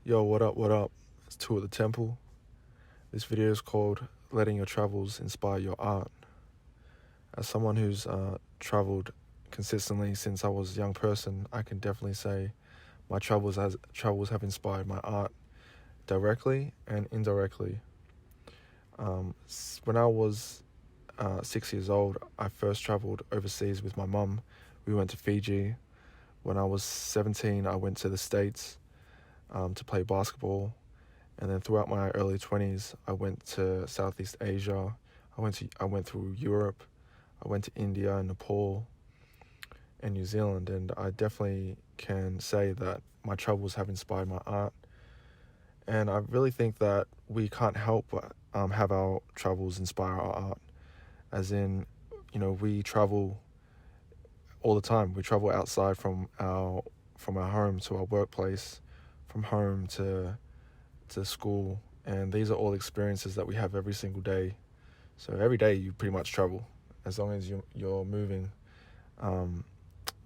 Yo, what up, what up? It's Two at the Temple. This video is called Letting Your Travels Inspire Your Art. As someone who's traveled consistently since I was a young person, I can definitely say my travels have inspired my art directly and indirectly. When I was 6 years old, I first traveled overseas with my mum. We went to Fiji. When I was 17, I went to the States to play basketball. And then throughout my early 20s, I went to Southeast Asia. I went through Europe. I went to India and Nepal and New Zealand. And I definitely can say that my travels have inspired my art. And I really think that we can't help but have our travels inspire our art. As in, we travel all the time. We travel outside from our home to our workplace, from home to school, and these are all experiences that we have every single day. So every day you pretty much travel, as long as you're moving.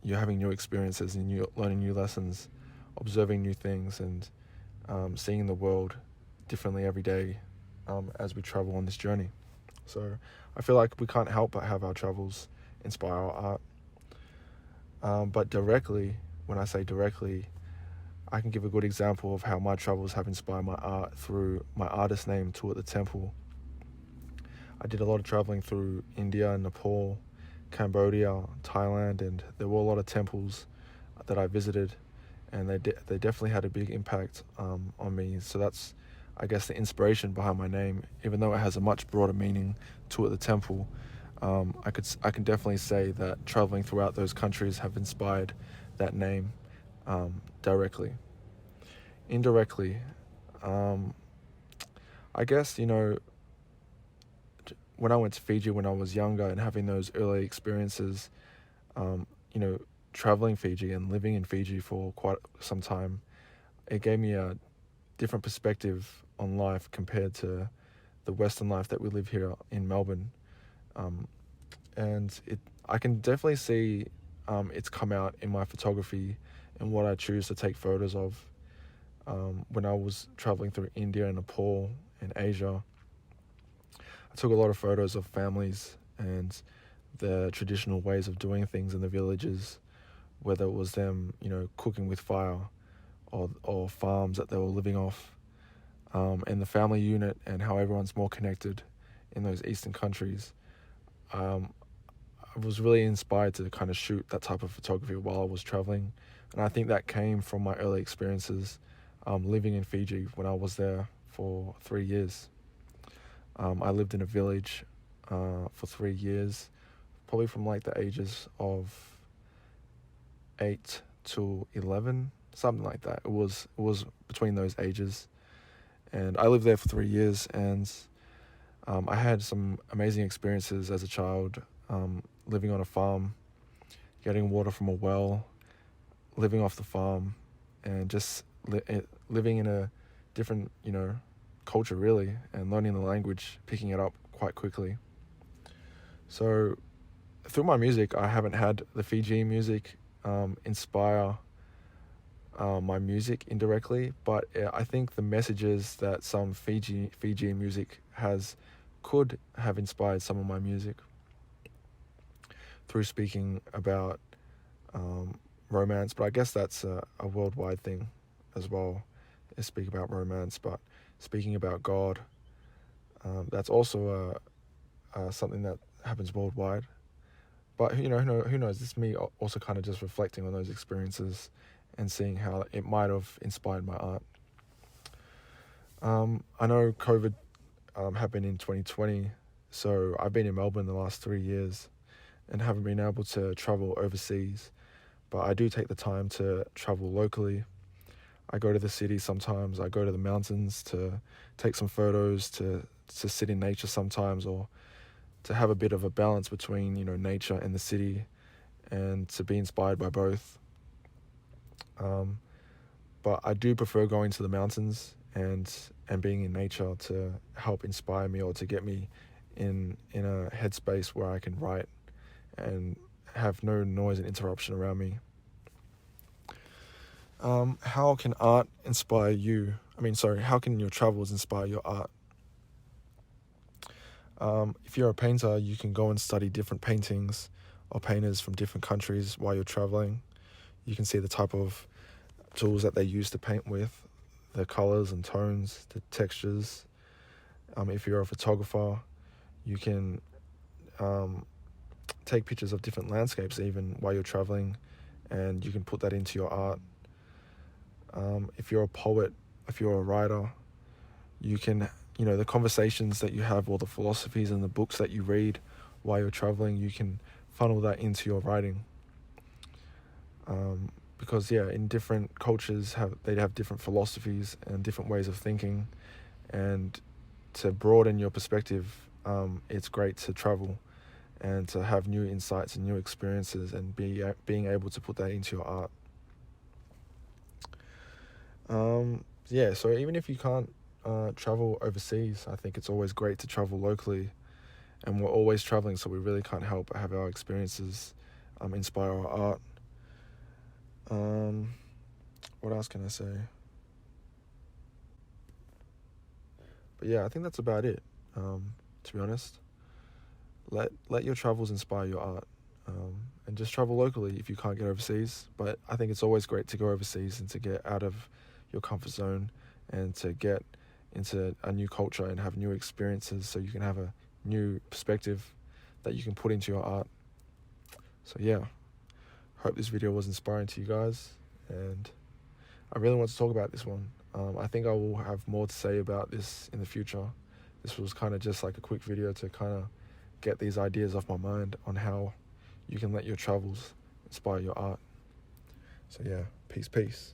You're having new experiences and you're learning new lessons, observing new things, and seeing the world differently every day as we travel on this journey. So I feel like we can't help but have our travels inspire our art. But directly, when I say directly, I can give a good example of how my travels have inspired my art through my artist name, Two at the Temple. I did a lot of traveling through India, Nepal, Cambodia, Thailand, and there were a lot of temples that I visited, and they definitely had a big impact on me. So that's, I guess, the inspiration behind my name. Even though it has a much broader meaning, Two at the Temple, I can definitely say that traveling throughout those countries have inspired that name directly. Indirectly, I guess, when I went to Fiji when I was younger and having those early experiences, um, you know, traveling Fiji and living in Fiji for quite some time, it gave me a different perspective on life compared to the Western life that we live here in Melbourne. Um, and I can definitely see it's come out in my photography and what I choose to take photos of. When I was traveling through India and Nepal and Asia, I took a lot of photos of families and the traditional ways of doing things in the villages, whether it was them, cooking with fire or farms that they were living off, and the family unit and how everyone's more connected in those eastern countries. Um, I was really inspired to kind of shoot that type of photography while I was traveling, and I think that came from my early experiences living in Fiji when I was there for 3 years. I lived in a village for 3 years, probably from like the ages of 8 to 11, something like that. It was between those ages, and I lived there for 3 years, and I had some amazing experiences as a child, living on a farm, getting water from a well, living off the farm, and just living in a different, culture really, and learning the language, picking it up quite quickly. So through my music, I haven't had the Fiji music inspire my music indirectly, but I think the messages that some Fiji music has could have inspired some of my music through speaking about romance. But I guess that's a worldwide thing as well. Is speak about romance, but speaking about God, that's also something that happens worldwide. But who knows? This is me also kind of just reflecting on those experiences and seeing how it might have inspired my art. I know COVID happened in 2020, so I've been in Melbourne the last 3 years and haven't been able to travel overseas. But I do take the time to travel locally. I go to the city sometimes. I go to the mountains to take some photos, to sit in nature sometimes, or to have a bit of a balance between nature and the city, and to be inspired by both. But I do prefer going to the mountains and being in nature to help inspire me or to get me in a headspace where I can write and have no noise and interruption around me. How can art inspire you? How can your travels inspire your art? If you're a painter, you can go and study different paintings or painters from different countries while you're traveling. You can see the type of tools that they use to paint with, the colors and tones, the textures. If you're a photographer, you can take pictures of different landscapes even while you're traveling, and you can put that into your art. If you're a poet, if you're a writer, you can, the conversations that you have or the philosophies and the books that you read while you're traveling, you can funnel that into your writing. Because in different cultures they have different philosophies and different ways of thinking, and to broaden your perspective, it's great to travel and to have new insights and new experiences and being able to put that into your art. So even if you can't travel overseas, I think it's always great to travel locally, and we're always traveling, so we really can't help but have our experiences inspire our art. What else can I say? But yeah, I think that's about it. To be honest, let your travels inspire your art, and just travel locally if you can't get overseas. But I think it's always great to go overseas and to get out of your comfort zone and to get into a new culture and have new experiences, so you can have a new perspective that you can put into your art. So yeah, hope this video was inspiring to you guys, and I really want to talk about this one. I think I will have more to say about this in the future. This was kind of just like a quick video to kind of get these ideas off my mind on how you can let your travels inspire your art. So yeah, peace.